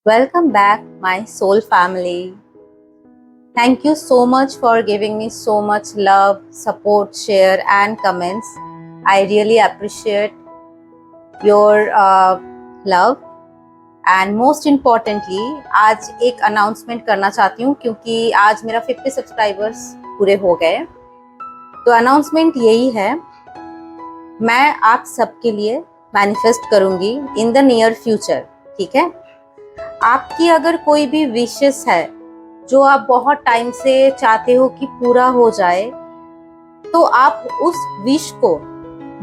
Welcome back, my soul family. Thank you so much for giving me so much love, support, share, and comments. I really appreciate your love. And most importantly आज एक announcement करना चाहती हूँ क्योंकि आज मेरा 50 subscribers पूरे हो गए। तो अनाउंसमेंट यही है, मैं आप सबके लिए मैनिफेस्ट करूँगी इन द नियर फ्यूचर। ठीक है, आपकी अगर कोई भी विशेस है जो आप बहुत टाइम से चाहते हो कि पूरा हो जाए, तो आप उस विश को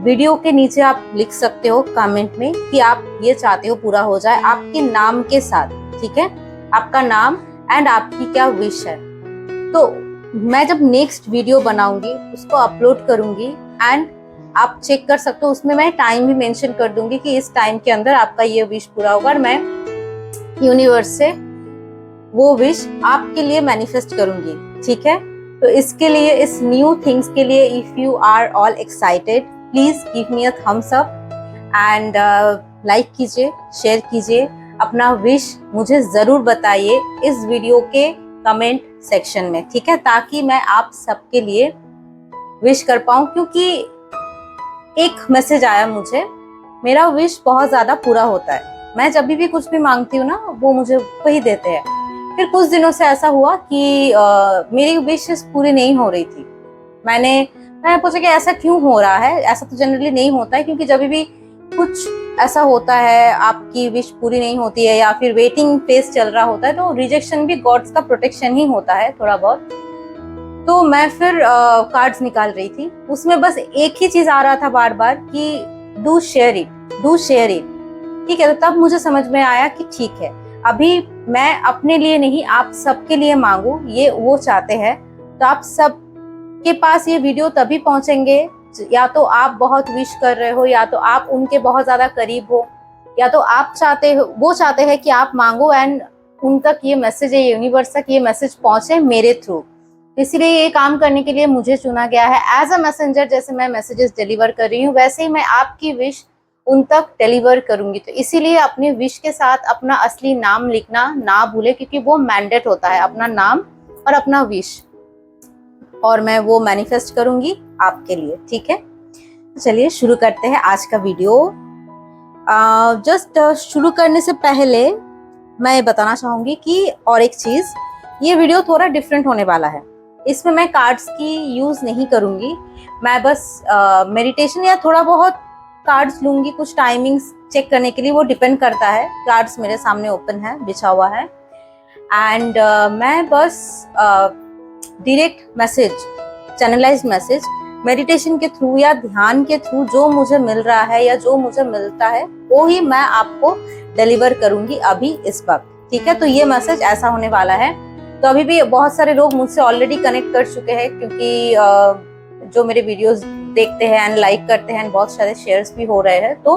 वीडियो के नीचे आप लिख सकते हो कमेंट में कि आप ये चाहते हो पूरा हो जाए आपके नाम के साथ। ठीक है, आपका नाम एंड आपकी क्या विश है। तो मैं जब नेक्स्ट वीडियो बनाऊंगी उसको अपलोड करूंगी एंड आप चेक कर सकते हो, उसमें मैं टाइम भी मेंशन कर दूंगी कि इस टाइम के अंदर आपका ये विश पूरा होगा और मैं यूनिवर्स से वो विश आपके लिए मैनिफेस्ट करूंगी। ठीक है, तो इसके लिए, इस न्यू थिंग्स के लिए, if you are all excited, please give me a thumbs up and like कीजिए, शेयर कीजिए, अपना विश मुझे जरूर बताइए इस वीडियो के कमेंट सेक्शन में। ठीक है, ताकि मैं आप सबके लिए विश कर पाऊं, क्योंकि एक मैसेज आया मुझे, मेरा विश बहुत ज्यादा पूरा होता है। मैं जब भी कुछ भी मांगती हूँ ना, वो मुझे वही देते हैं। फिर कुछ दिनों से ऐसा हुआ कि मेरी विशेस पूरी नहीं हो रही थी। मैं पूछा कि ऐसा क्यों हो रहा है। ऐसा तो जनरली नहीं होता है, क्योंकि जब भी कुछ ऐसा होता है, आपकी विश पूरी नहीं होती है या फिर वेटिंग फेज चल रहा होता है, तो रिजेक्शन भी गॉड्स का प्रोटेक्शन ही होता है थोड़ा बहुत। तो मैं फिर कार्ड्स निकाल रही थी, उसमें बस एक ही चीज आ रहा था बार बार कि do share it, do share it. ठीक है, तो तब मुझे समझ में आया कि ठीक है, अभी मैं अपने लिए नहीं, आप सबके लिए मांगू, ये वो चाहते हैं। तो आप सब के पास ये वीडियो तभी पहुंचेंगे या तो आप बहुत विश कर रहे हो, या तो आप उनके बहुत ज्यादा करीब हो, या तो आप चाहते हो, वो चाहते हैं कि आप मांगो एंड उन तक ये मैसेज, ये यूनिवर्स तक ये मैसेज पहुंचे मेरे थ्रू। इसलिए ये काम करने के लिए मुझे चुना गया है एज अ मैसेंजर। जैसे मैं मैसेजेस डिलीवर कर रही हूँ, वैसे ही मैं आपकी विश उन तक डिलीवर करूंगी। तो इसीलिए अपने विश के साथ अपना असली नाम लिखना ना भूले, क्योंकि वो मैंडेट होता है, अपना नाम और अपना विश, और मैं वो मैनिफेस्ट करूंगी आपके लिए। ठीक है, चलिए शुरू करते हैं आज का वीडियो। जस्ट शुरू करने से पहले मैं बताना चाहूंगी कि और एक चीज, ये वीडियो थोड़ा डिफरेंट होने वाला है। इसमें मैं कार्ड्स की यूज नहीं करूंगी, मैं बस मेडिटेशन या थोड़ा बहुत कार्ड्स लूंगी कुछ टाइमिंग्स चेक करने के लिए। वो डिपेंड करता है, कार्ड्स मेरे सामने ओपन है, बिछा हुआ है, एंड मैं बस direct message, channelize message meditation के थ्रू या ध्यान के थ्रू जो मुझे मिल रहा है या जो मुझे मिलता है, वो ही मैं आपको डिलीवर करूंगी अभी इस वक्त। ठीक है, तो ये मैसेज ऐसा होने वाला है। तो अभी भी बहुत सारे लोग मुझसे ऑलरेडी कनेक्ट कर चुके हैं, क्योंकि जो मेरे वीडियोस देखते हैं एंड लाइक करते हैं, बहुत सारे शेयर्स भी हो रहे हैं। तो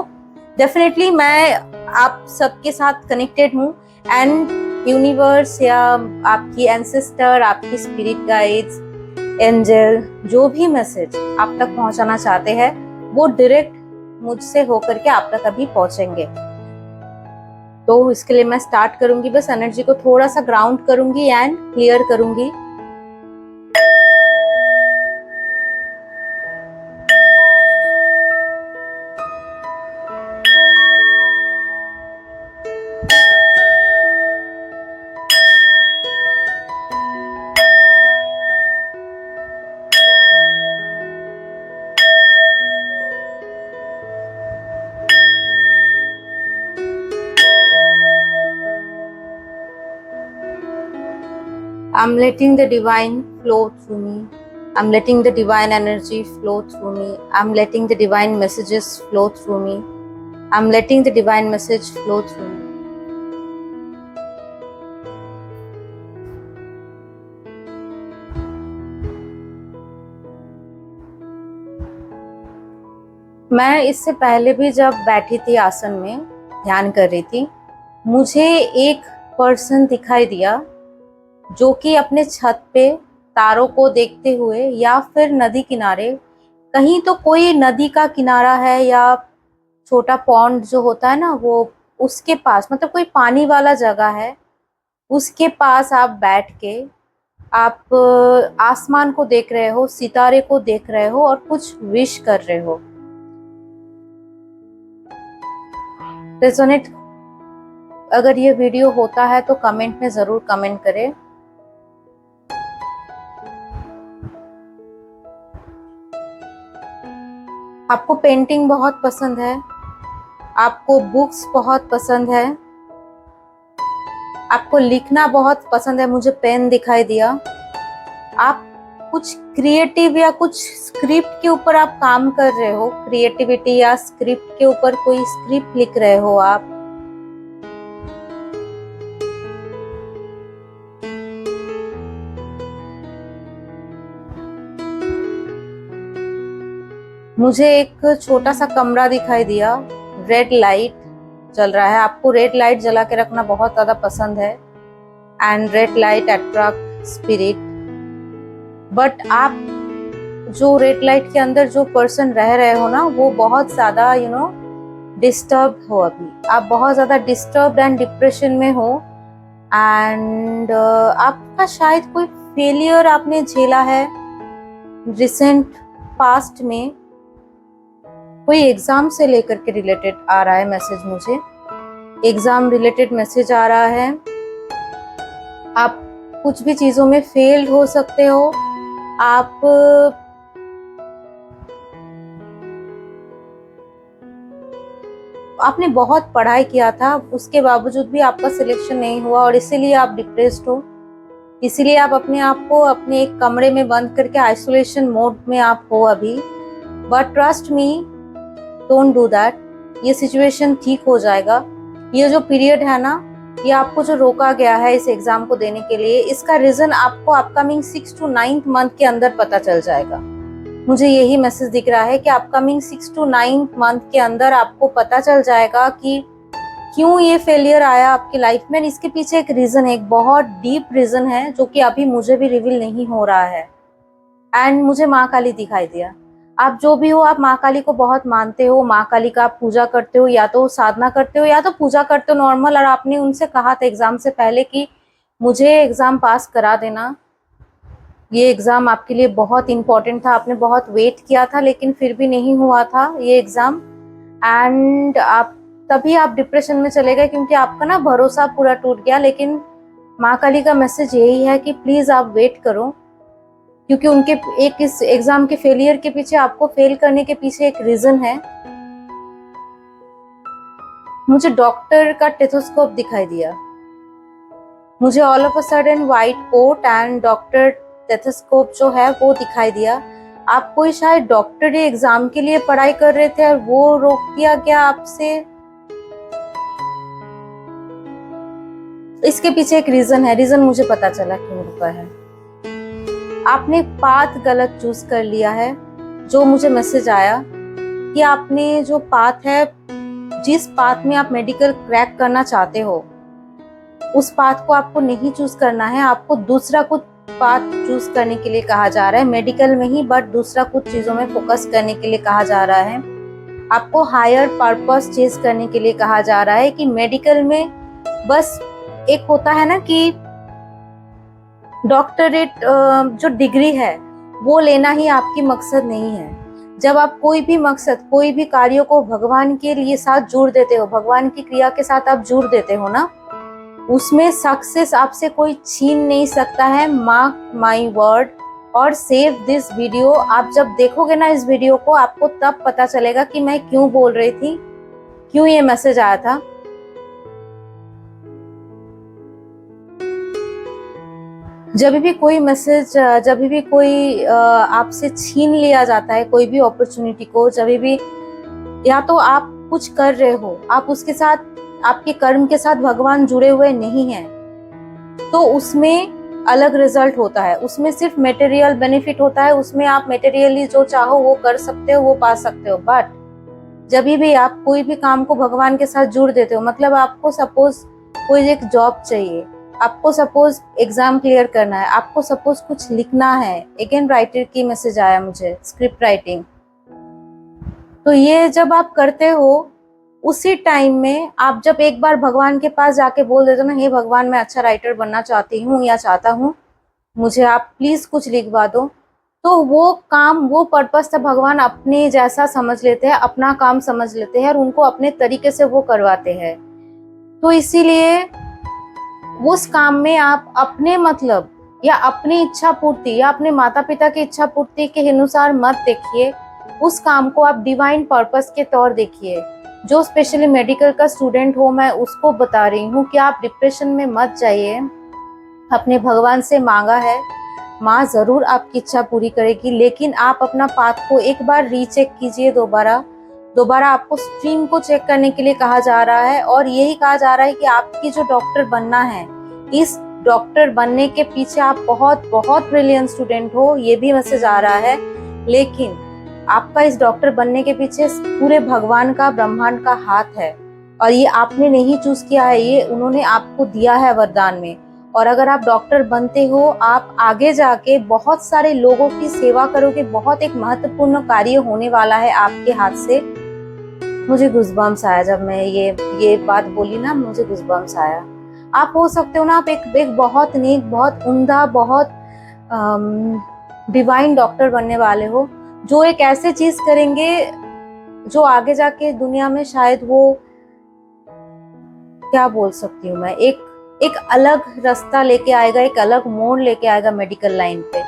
डेफिनेटली मैं आप सबके साथ कनेक्टेड हूँ, एंड यूनिवर्स या आपकी एंसेस्टर, आपकी स्पिरिट गाइड्स, एंजल, जो भी मैसेज आप तक पहुंचाना चाहते हैं, वो डायरेक्ट मुझसे होकर के आप तक अभी पहुंचेंगे। तो इसके लिए मैं स्टार्ट करूंगी, बस एनर्जी को थोड़ा सा ग्राउंड करूंगी एंड क्लियर करूंगी। I'm letting the divine flow through me. I'm letting the divine energy flow through me. I'm letting the divine messages flow through me. I'm letting the divine message flow through me. मैं इससे पहले भी जब बैठी थी आसन में ध्यान कर रही थी, मुझे एक पर्सन दिखाई दिया जो कि अपने छत पे तारों को देखते हुए, या फिर नदी किनारे, कहीं तो कोई नदी का किनारा है या छोटा पॉन्ड जो होता है ना, वो उसके पास, मतलब कोई पानी वाला जगह है, उसके पास आप बैठ के आप आसमान को देख रहे हो, सितारे को देख रहे हो और कुछ विश कर रहे हो। रेजोनेट अगर ये वीडियो होता है तो कमेंट में जरूर कमेंट करें। आपको पेंटिंग बहुत पसंद है, आपको बुक्स बहुत पसंद है, आपको लिखना बहुत पसंद है, मुझे पेन दिखाई दिया। आप कुछ क्रिएटिव या कुछ स्क्रिप्ट के ऊपर आप काम कर रहे हो, क्रिएटिविटी या स्क्रिप्ट के ऊपर कोई स्क्रिप्ट लिख रहे हो आप। मुझे एक छोटा सा कमरा दिखाई दिया, रेड लाइट जल रहा है। आपको रेड लाइट जला के रखना बहुत ज्यादा पसंद है and red light attract spirit. But आप जो रेड लाइट के अंदर जो पर्सन रह रहे हो ना, वो बहुत ज्यादा डिस्टर्ब हो। अभी आप बहुत ज्यादा डिस्टर्ब एंड डिप्रेशन में हो एंड आपका शायद कोई फेलियर आपने झेला है रिसेंट पास्ट में। कोई एग्जाम से लेकर के रिलेटेड आ रहा है मैसेज, मुझे एग्जाम रिलेटेड मैसेज आ रहा है। आप कुछ भी चीजों में फेल्ड हो सकते हो। आपने बहुत पढ़ाई किया था, उसके बावजूद भी आपका सिलेक्शन नहीं हुआ और इसीलिए आप डिप्रेस्ड हो। इसीलिए आप अपने आप को अपने एक कमरे में बंद करके आइसोलेशन मोड में आप हो अभी। But trust me, don't do that. ये सिचुएशन ठीक हो जाएगा। ये जो पीरियड है ना, ये आपको जो रोका गया है इस एग्जाम को देने के लिए, इसका रीजन आपको अपकमिंग 6 to 9 मंथ के अंदर पता चल जाएगा। मुझे यही मैसेज दिख रहा है कि अपकमिंग 6 to 9 मंथ के अंदर आपको पता चल जाएगा कि क्यों ये फेलियर आया आपकी लाइफ में। इसके पीछे एक रीजन है, एक बहुत डीप रीजन है जो कि अभी मुझे भी रिवील नहीं हो रहा है। एंड मुझे माँ काली दिखाई दिया। आप जो भी हो, आप माँ काली को बहुत मानते हो, माँ काली का आप पूजा करते हो, या तो साधना करते हो या तो पूजा करते हो नॉर्मल। और आपने उनसे कहा था एग्जाम से पहले कि मुझे एग्जाम पास करा देना, ये एग्जाम आपके लिए बहुत इंपॉर्टेंट था। आपने बहुत वेट किया था लेकिन फिर भी नहीं हुआ था ये एग्जाम। एंड आप तभी आप डिप्रेशन में चले गए क्योंकि आपका ना भरोसा पूरा टूट गया। लेकिन माँ काली का मैसेज यही है कि प्लीज आप वेट करो, क्योंकि उनके एक इस एग्जाम के फेलियर के पीछे, आपको फेल करने के पीछे एक रीजन है। मुझे डॉक्टर का टेथोस्कोप दिखाई दिया। मुझे all of a sudden white coat and doctor stethoscope जो है वो दिखाई दिया। आप कोई शायद डॉक्टरी एग्जाम के लिए पढ़ाई कर रहे थे और वो रोक दिया गया आपसे। इसके पीछे एक रीजन है, रीजन मुझे पता चला क्यों रुका है। आपने पाथ गलत चूज कर लिया है। जो मुझे मैसेज आया कि आपने जो पाथ है, जिस पाथ में आप मेडिकल क्रैक करना चाहते हो, उस पाथ को आपको नहीं चूज करना है। आपको दूसरा कुछ पाथ चूज करने के लिए कहा जा रहा है, मेडिकल में ही, बट दूसरा कुछ चीजों में फोकस करने के लिए कहा जा रहा है। आपको हायर पर्पस चेज करने के लिए कहा जा रहा है कि मेडिकल में बस एक होता है ना कि डॉक्टरेट जो डिग्री है वो लेना ही आपकी मकसद नहीं है। जब आप कोई भी मकसद, कोई भी कार्यों को भगवान के लिए साथ जोड़ देते हो, भगवान की क्रिया के साथ आप जुड़ देते हो ना, उसमें सक्सेस आपसे कोई छीन नहीं सकता है। मार्क माई वर्ड और सेव दिस वीडियो। आप जब देखोगे ना इस वीडियो को, आपको तब पता चलेगा कि मैं क्यों बोल रही थी, क्यों ये मैसेज आया था। जब भी कोई मैसेज, जब भी कोई आपसे छीन लिया जाता है कोई भी अपॉर्चुनिटी को, जब भी या तो आप कुछ कर रहे हो, आप उसके साथ, आपके कर्म के साथ भगवान जुड़े हुए नहीं हैं, तो उसमें अलग रिजल्ट होता है। उसमें सिर्फ मटेरियल बेनिफिट होता है, उसमें आप मटेरियली जो चाहो वो कर सकते हो, वो पा सकते हो। बट जब भी आप कोई भी काम को भगवान के साथ जुड़ देते हो, मतलब आपको सपोज कोई एक जॉब चाहिए, आपको सपोज एग्जाम क्लियर करना है, आपको सपोज कुछ लिखना है, अगेन राइटर की मैसेज आया मुझे, स्क्रिप्ट राइटिंग। तो ये जब आप करते हो उसी टाइम में आप जब एक बार भगवान के पास जाके बोल देते हो ना, हे भगवान मैं अच्छा राइटर बनना चाहती हूँ या चाहता हूँ, मुझे आप प्लीज कुछ लिखवा दो, तो वो काम, वो पर्पस तब भगवान अपने जैसा समझ लेते हैं, अपना काम समझ लेते हैं और उनको अपने तरीके से वो करवाते हैं। तो इसीलिए उस काम में आप अपने मतलब या अपनी इच्छा पूर्ति या अपने माता पिता की इच्छा पूर्ति के अनुसार मत देखिए, उस काम को आप डिवाइन पर्पस के तौर देखिए। जो स्पेशली मेडिकल का स्टूडेंट हो, मैं उसको बता रही हूँ कि आप डिप्रेशन में मत जाइए। अपने भगवान से मांगा है, माँ जरूर आपकी इच्छा पूरी करेगी, लेकिन आप अपना पाथ को एक बार रीचेक कीजिए। दोबारा दोबारा आपको स्ट्रीम को चेक करने के लिए कहा जा रहा है, और यही कहा जा रहा है कि आपकी जो डॉक्टर बनना है, इस डॉक्टर बनने के पीछे आप बहुत बहुत ब्रिलियंट स्टूडेंट हो, ये भी मैसेज आ रहा है। लेकिन आपका इस डॉक्टर बनने के पीछे पूरे भगवान का, ब्रह्मांड का हाथ है, और ये आपने नहीं चूज किया है, ये उन्होंने आपको दिया है वरदान में। और अगर आप डॉक्टर बनते हो, आप आगे जाके बहुत सारे लोगों की सेवा करोगे, बहुत एक महत्वपूर्ण कार्य होने वाला है आपके हाथ से। मुझे गुज़बम्स आया जब मैं ये बात बोली ना, मुझे गुज़बम्स आया। आप हो सकते हो ना, आप एक बहुत नेक, बहुत उम्दा, बहुत डिवाइन डॉक्टर बनने वाले हो, जो एक ऐसे चीज करेंगे जो आगे जाके दुनिया में शायद वो, क्या बोल सकती हूँ मैं, एक अलग रास्ता लेके आएगा, एक अलग मोड़ लेके आएगा मेडिकल लाइन पे।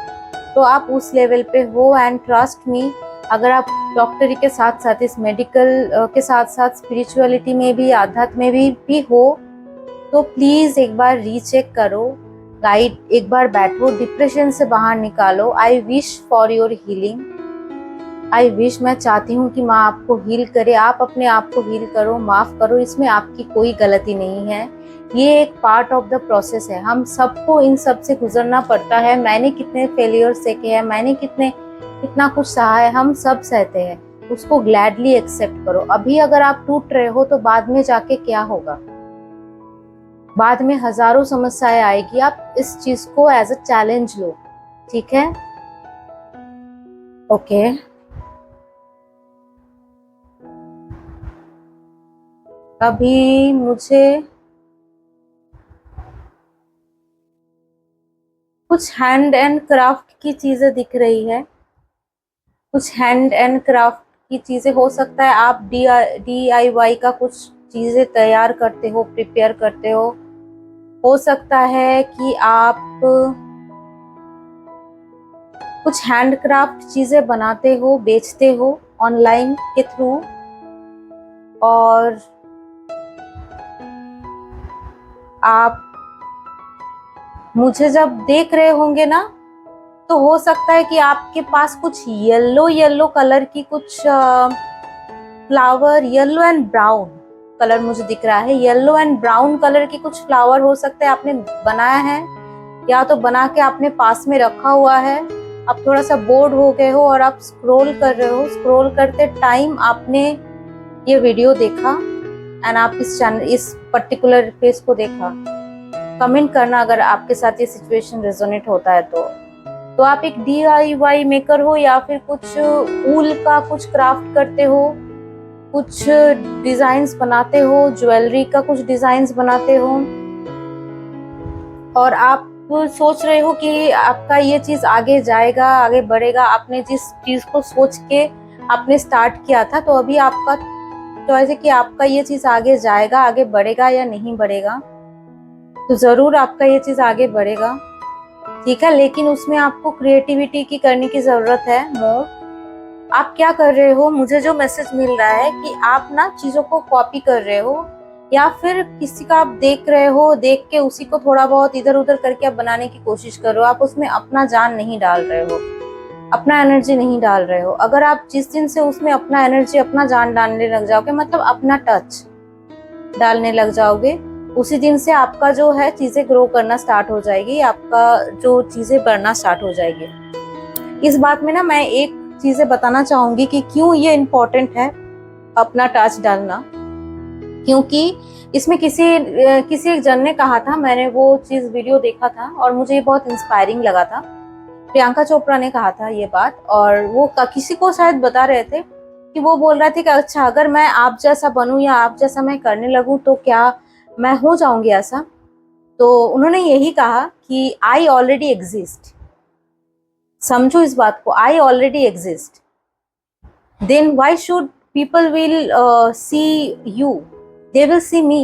तो आप उस लेवल पे हो, एंड ट्रस्ट मी, अगर आप डॉक्टरी के साथ साथ इस मेडिकल के साथ साथ स्पिरिचुअलिटी में भी, आध्यात्म में भी हो, तो प्लीज एक बार रीचेक करो, गाइड एक बार बैठो, डिप्रेशन से बाहर निकालो। I wish for your healing, I wish, मैं चाहती हूँ कि माँ आपको हील करे, आप अपने आप को हील करो, माफ करो, इसमें आपकी कोई गलती नहीं है। ये एक पार्ट ऑफ द प्रोसेस है, हम सबको इन सब से गुजरना पड़ता है। मैंने कितने फेलियर सेके हैं, मैंने कितना कुछ सहा है, हम सब सहते हैं, उसको ग्लैडली एक्सेप्ट करो। अभी अगर आप टूट रहे हो तो बाद में जाके क्या होगा, बाद में हजारों समस्याएं आएगी। आप इस चीज को एज अ चैलेंज लो, ठीक है? ओके अभी मुझे कुछ हैंड एंड क्राफ्ट की चीजें दिख रही है, कुछ हैंड एंड क्राफ्ट की चीजें। हो सकता है आप DIY का कुछ चीजें तैयार करते हो, प्रिपेयर करते हो सकता है कि आप कुछ हैंडक्राफ्ट चीजें बनाते हो, बेचते हो ऑनलाइन के थ्रू। और आप मुझे जब देख रहे होंगे ना, तो हो सकता है कि आपके पास कुछ येलो कलर की कुछ flower, yellow and brown colour मुझे दिख रहा है, येलो एंड ब्राउन कलर की कुछ फ्लावर हो सकते हैं आपने बनाया है, या तो बना के आपने पास में रखा हुआ है। आप थोड़ा सा बोर्ड हो गए हो और आप स्क्रॉल कर रहे हो, स्क्रॉल करते टाइम आपने ये वीडियो देखा एंड आप इस पर्टिकुलर फेस को देखा। कमेंट करना अगर आपके साथ ये सिचुएशन रेजोनेट होता है तो आप एक DIY मेकर हो, या फिर कुछ ऊल का कुछ क्राफ्ट करते हो, कुछ डिजाइन्स बनाते हो, ज्वेलरी का कुछ डिजाइन्स बनाते हो, और आप सोच रहे हो कि आपका ये चीज आगे जाएगा, आगे बढ़ेगा। आपने जिस चीज को सोच के आपने स्टार्ट किया था, तो अभी आपका चॉइस है कि आपका ये चीज आगे जाएगा, आगे बढ़ेगा या नहीं बढ़ेगा। तो जरूर आपका ये चीज आगे बढ़ेगा, ठीक है, लेकिन उसमें आपको क्रिएटिविटी की करने की जरूरत है मोर। आप क्या कर रहे हो, मुझे जो मैसेज मिल रहा है कि आप ना चीजों को कॉपी कर रहे हो, या फिर किसी का आप देख रहे हो, देख के उसी को थोड़ा बहुत इधर उधर करके आप बनाने की कोशिश कर रहे हो। आप उसमें अपना जान नहीं डाल रहे हो, अपना एनर्जी नहीं डाल रहे हो। अगर आप जिस दिन से उसमें अपना एनर्जी, अपना जान डालने लग जाओगे, मतलब अपना टच डालने लग जाओगे, उसी दिन से आपका जो है चीजें ग्रो करना स्टार्ट हो जाएगी, आपका जो चीजें बढ़ना स्टार्ट हो जाएगी। इस बात में ना मैं एक चीजें बताना चाहूंगी कि क्यों ये इम्पोर्टेंट है अपना टच डालना, क्योंकि इसमें किसी एक जन ने कहा था, मैंने वो चीज वीडियो देखा था और मुझे ये बहुत इंस्पायरिंग लगा था। प्रियंका चोपड़ा ने कहा था ये बात, और वो किसी को शायद बता रहे थे कि वो बोल रहा था कि अच्छा अगर मैं आप जैसा बनूं या आप जैसा मैं करने लगूं तो क्या मैं हो जाऊंगी ऐसा। तो उन्होंने यही कहा कि आई ऑलरेडी एग्जिस्ट, समझो इस बात को, I already exist, then why should people will see you, they will see me.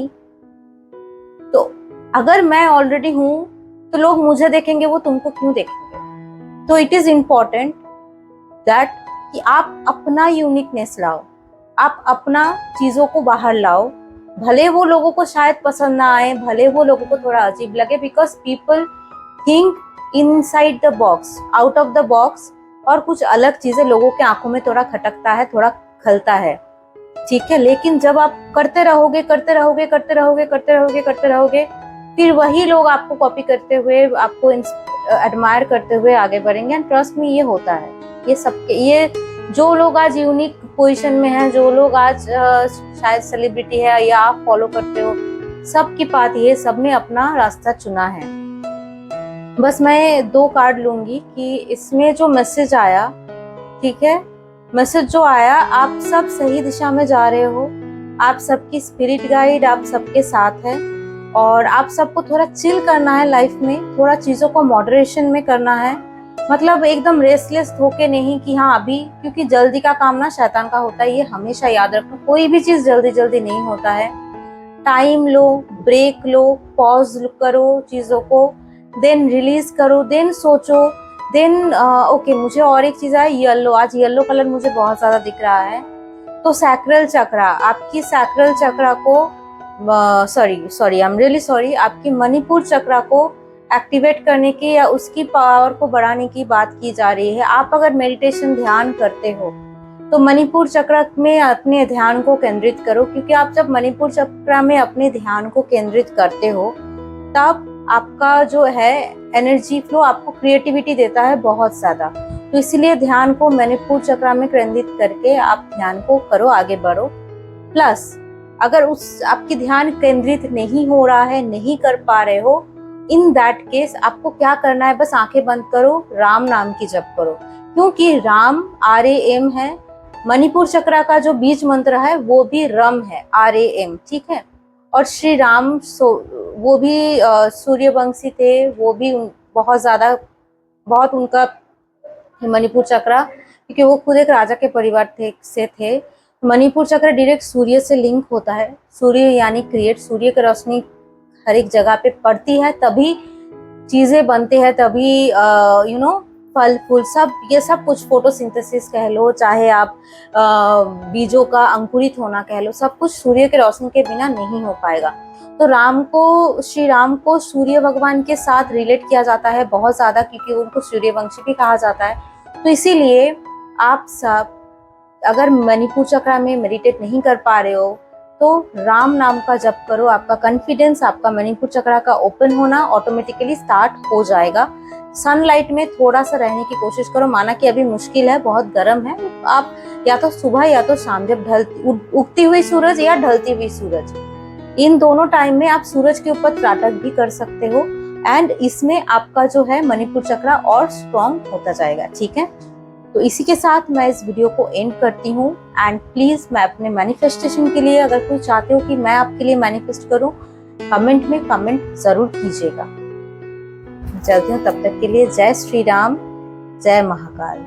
तो अगर मैं ऑलरेडी हूं तो लोग मुझे देखेंगे, वो तुमको क्यों देखेंगे। तो इट इज इम्पोर्टेंट दैट कि आप अपना यूनिकनेस लाओ, आप अपना चीजों को बाहर लाओ, भले वो लोगों को शायद पसंद ना आए, भले वो लोगों को थोड़ा अजीब लगे, because people think inside the box, out of the box, और कुछ अलग चीजें लोगों के आंखों में थोड़ा खटकता है, थोड़ा खलता है, ठीक है। लेकिन जब आप करते रहोगे करते रहोगे करते रहोगे करते रहोगे करते रहोगे, फिर वही लोग आपको कॉपी करते हुए, आपको एडमायर करते हुए आगे बढ़ेंगे। एंड ट्रस्ट में ये होता है, ये सबके, ये जो लोग आज यूनिक पोजीशन में हैं, जो लोग आज शायद सेलिब्रिटी है या आप फॉलो करते हो, सबकी बात ये, सबने अपना रास्ता चुना है। बस मैं 2 कार्ड लूंगी कि इसमें जो मैसेज आया, ठीक है, मैसेज जो आया, आप सब सही दिशा में जा रहे हो, आप सबकी स्पिरिट गाइड आप सबके साथ है, और आप सबको थोड़ा चिल करना है लाइफ में, थोड़ा चीजों को मॉडरेशन में करना है, मतलब एकदम रेस्टलेस होके नहीं कि हाँ अभी, क्योंकि जल्दी का काम ना शैतान का होता है, ये हमेशा याद रखो, कोई भी चीज जल्दी जल्दी नहीं होता है। टाइम लो, ब्रेक लो, पॉज करो चीजों को, देन रिलीज करो, देन सोचो, देन ओके मुझे और एक चीज है, येलो, आज येलो कलर मुझे बहुत ज्यादा दिख रहा है। तो सैक्रल चक्रा, आपकी सैक्रल चक्रा को sorry I am really sorry, आपकी मणिपुर चक्रा को एक्टिवेट करने की या उसकी पावर को बढ़ाने की बात की जा रही है। आप अगर मेडिटेशन ध्यान करते हो तो मणिपुर चक्र में अपने ध्यान को केंद्रित करो, क्योंकि आप जब मणिपुर चक्र में अपने ध्यान को केंद्रित करते हो तब आपका जो है एनर्जी फ्लो आपको क्रिएटिविटी देता है बहुत ज्यादा। तो इसलिए ध्यान को मणिपुर चक्र में केंद्रित करके आप ध्यान को करो, आगे बढ़ो। प्लस अगर उस आपकी ध्यान केंद्रित नहीं हो रहा है, नहीं कर पा रहे हो, इन दैट केस आपको क्या करना है, बस आंखें बंद करो, राम नाम की जप करो, क्योंकि राम RAM है, मणिपुर चक्र का जो बीज मंत्र है वो भी रम है, RAM, ठीक है। और श्री राम वो भी सूर्यवंशी थे, वो भी बहुत ज्यादा, बहुत उनका मणिपुर चक्र, क्योंकि वो खुद एक राजा के परिवार से थे। मणिपुर चक्र डायरेक्ट सूर्य से लिंक होता है, सूर्य यानी क्रिएट, सूर्य की रोशनी हर एक जगह पे पड़ती है तभी चीजें बनते हैं, तभी फल फूल सब, ये सब कुछ फोटोसिंथेसिस कह लो, चाहे आप बीजों का अंकुरित होना कह लो, सब कुछ सूर्य के रोशनी के बिना नहीं हो पाएगा। तो श्री राम को सूर्य भगवान के साथ रिलेट किया जाता है बहुत ज्यादा, क्योंकि उनको सूर्यवंशी भी कहा जाता है। तो इसीलिए आप सब अगर मणिपुर चक्र में मेडिटेट नहीं कर पा रहे हो तो राम नाम का जप करो, आपका कॉन्फिडेंस, आपका मणिपुर चक्र का ओपन होना ऑटोमेटिकली स्टार्ट हो जाएगा। सनलाइट में थोड़ा सा रहने की कोशिश करो, माना कि अभी मुश्किल है, बहुत गर्म है, आप या तो सुबह या तो शाम, जब उगती हुई सूरज या ढलती हुई सूरज, इन दोनों टाइम में आप सूरज के ऊपर त्राटक भी कर सकते हो, एंड इसमें आपका जो है मणिपुर चक्र और स्ट्रॉन्ग होता जाएगा, ठीक है। तो इसी के साथ मैं इस वीडियो को एंड करती हूँ। एंड प्लीज, मैं अपने मैनिफेस्टेशन के लिए, अगर कोई चाहते हो कि मैं आपके लिए मैनिफेस्ट करूँ, कमेंट में कमेंट जरूर कीजिएगा। चलते हैं, तब तक के लिए जय श्री राम, जय महाकाल।